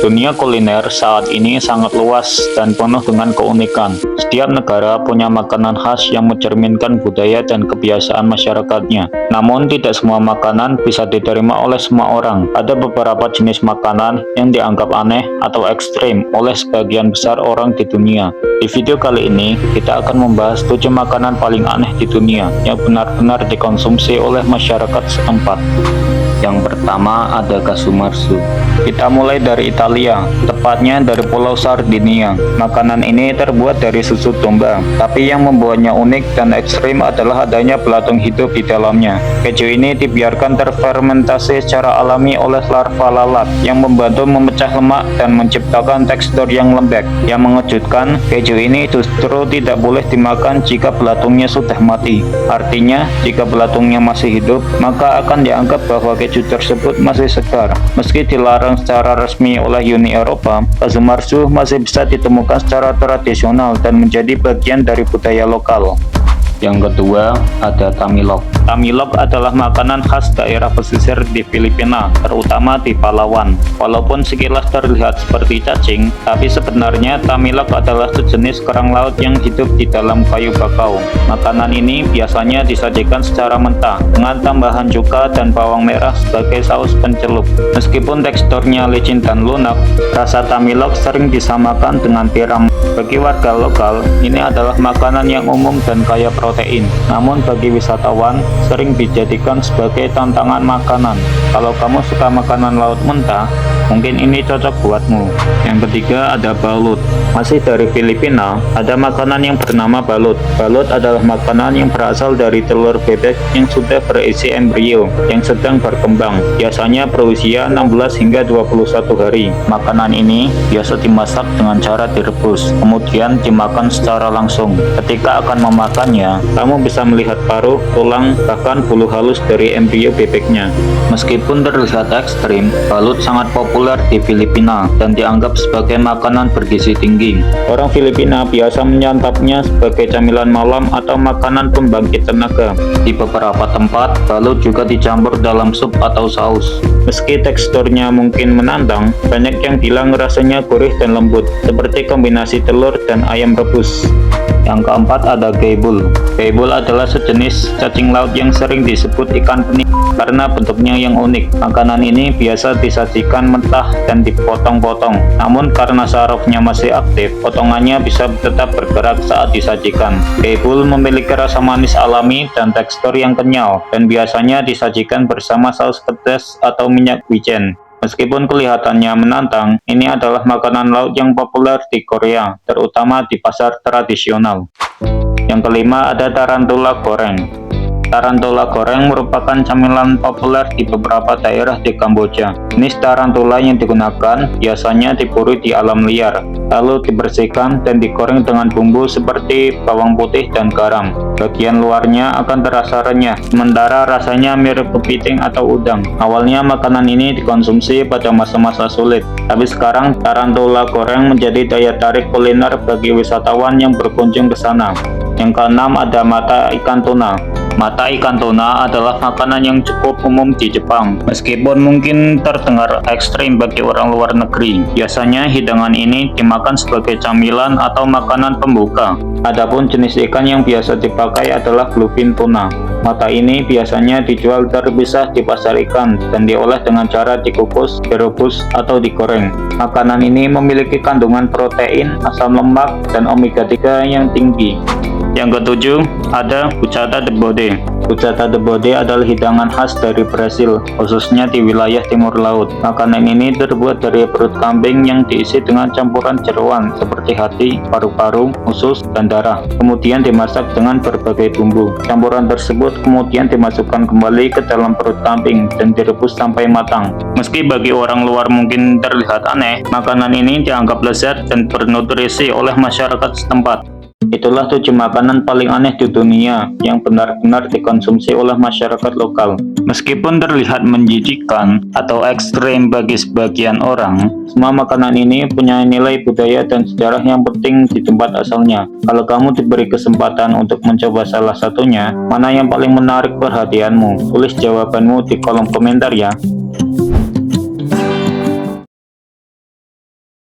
Dunia kuliner saat ini sangat luas dan penuh dengan keunikan. Setiap negara punya makanan khas yang mencerminkan budaya dan kebiasaan masyarakatnya. Namun, tidak semua makanan bisa diterima oleh semua orang. Ada beberapa jenis makanan yang dianggap aneh atau ekstrim oleh sebagian besar orang di dunia. Di video kali ini, kita akan membahas 7 makanan paling aneh di dunia yang benar-benar dikonsumsi oleh masyarakat setempat. Yang pertama ada Casumarzu. Kita mulai dari Italia, tepatnya dari Pulau Sardinia. Makanan ini terbuat dari susu domba, tapi yang membuatnya unik dan ekstrim adalah adanya belatung hidup di dalamnya. Keju ini dibiarkan terfermentasi secara alami oleh larva lalat yang membantu memecah lemak dan menciptakan tekstur yang lembek. Yang mengejutkan, keju ini justru tidak boleh dimakan jika belatungnya sudah mati. Artinya, jika belatungnya masih hidup, maka akan dianggap bahwa keju tersebut masih segar. Meski dilarang secara resmi oleh Uni Eropa, Casumarzu masih bisa ditemukan secara tradisional dan menjadi bagian dari budaya lokal. Yang kedua, ada Tamilok. Tamilok adalah makanan khas daerah pesisir di Filipina, terutama di Palawan. Walaupun sekilas terlihat seperti cacing, tapi sebenarnya Tamilok adalah sejenis kerang laut yang hidup di dalam kayu bakau. Makanan ini biasanya disajikan secara mentah, dengan tambahan cuka dan bawang merah sebagai saus pencelup. Meskipun teksturnya licin dan lunak, rasa Tamilok sering disamakan dengan tiram. Bagi warga lokal, ini adalah makanan yang umum dan kaya protein. Namun bagi wisatawan, sering dijadikan sebagai tantangan makanan. Kalau kamu suka makanan laut mentah, mungkin ini cocok buatmu. Yang ketiga ada balut. Masih dari Filipina, ada makanan yang bernama balut. Balut adalah makanan yang berasal dari telur bebek yang sudah berisi embrio yang sedang berkembang. Biasanya berusia 16 hingga 21 hari. Makanan ini biasa dimasak dengan cara direbus, kemudian dimakan secara langsung. Ketika akan memakannya, kamu bisa melihat paruh, tulang, bahkan bulu halus dari embrio bebeknya. Meskipun terlihat ekstrim, balut sangat populer di Filipina dan dianggap sebagai makanan bergizi tinggi. Orang Filipina biasa menyantapnya sebagai camilan malam atau makanan pembangkit tenaga. Di beberapa tempat, balut juga dicampur dalam sup atau saus. Meski teksturnya mungkin menantang, banyak yang bilang rasanya gurih dan lembut, seperti kombinasi telur dan ayam rebus. Yang keempat ada geibul. Geibul adalah sejenis cacing laut yang sering disebut ikan peni karena bentuknya yang unik. Makanan ini biasa disajikan mentah dan dipotong-potong. Namun karena sarafnya masih aktif, potongannya bisa tetap bergerak saat disajikan. Geibul memiliki rasa manis alami dan tekstur yang kenyal, dan biasanya disajikan bersama saus pedas atau minyak wijen. Meskipun kelihatannya menantang, ini adalah makanan laut yang populer di Korea, terutama di pasar tradisional. Yang kelima ada tarantula goreng. Tarantula goreng merupakan camilan populer di beberapa daerah di Kamboja. Jenis tarantula yang digunakan biasanya diburu di alam liar, lalu dibersihkan dan digoreng dengan bumbu seperti bawang putih dan garam. Bagian luarnya akan terasa renyah, sementara rasanya mirip kepiting atau udang. Awalnya makanan ini dikonsumsi pada masa-masa sulit, tapi sekarang tarantula goreng menjadi daya tarik kuliner bagi wisatawan yang berkunjung ke sana. Yang keenam ada mata ikan tuna. Mata ikan tuna adalah makanan yang cukup umum di Jepang. Meskipun mungkin terdengar ekstrim bagi orang luar negeri, biasanya hidangan ini dimakan sebagai camilan atau makanan pembuka. Adapun jenis ikan yang biasa dipakai adalah bluefin tuna. Mata ini biasanya dijual terpisah di pasar ikan dan diolah dengan cara dikukus, direbus, atau digoreng. Makanan ini memiliki kandungan protein, asam lemak, dan omega 3 yang tinggi. Yang ketujuh, ada buchada de bode. Buchada de bode adalah hidangan khas dari Brasil, khususnya di wilayah timur laut. Makanan ini terbuat dari perut kambing yang diisi dengan campuran jeroan seperti hati, paru-paru, usus, dan darah. Kemudian dimasak dengan berbagai bumbu. Campuran tersebut kemudian dimasukkan kembali ke dalam perut kambing dan direbus sampai matang. Meski bagi orang luar mungkin terlihat aneh, makanan ini dianggap lezat dan bernutrisi oleh masyarakat setempat. Itulah 7 makanan paling aneh di dunia yang benar-benar dikonsumsi oleh masyarakat lokal. Meskipun terlihat menjijikkan atau ekstrem bagi sebagian orang, semua makanan ini punya nilai budaya dan sejarah yang penting di tempat asalnya. Kalau kamu diberi kesempatan untuk mencoba salah satunya, mana yang paling menarik perhatianmu? Tulis jawabanmu di kolom komentar ya.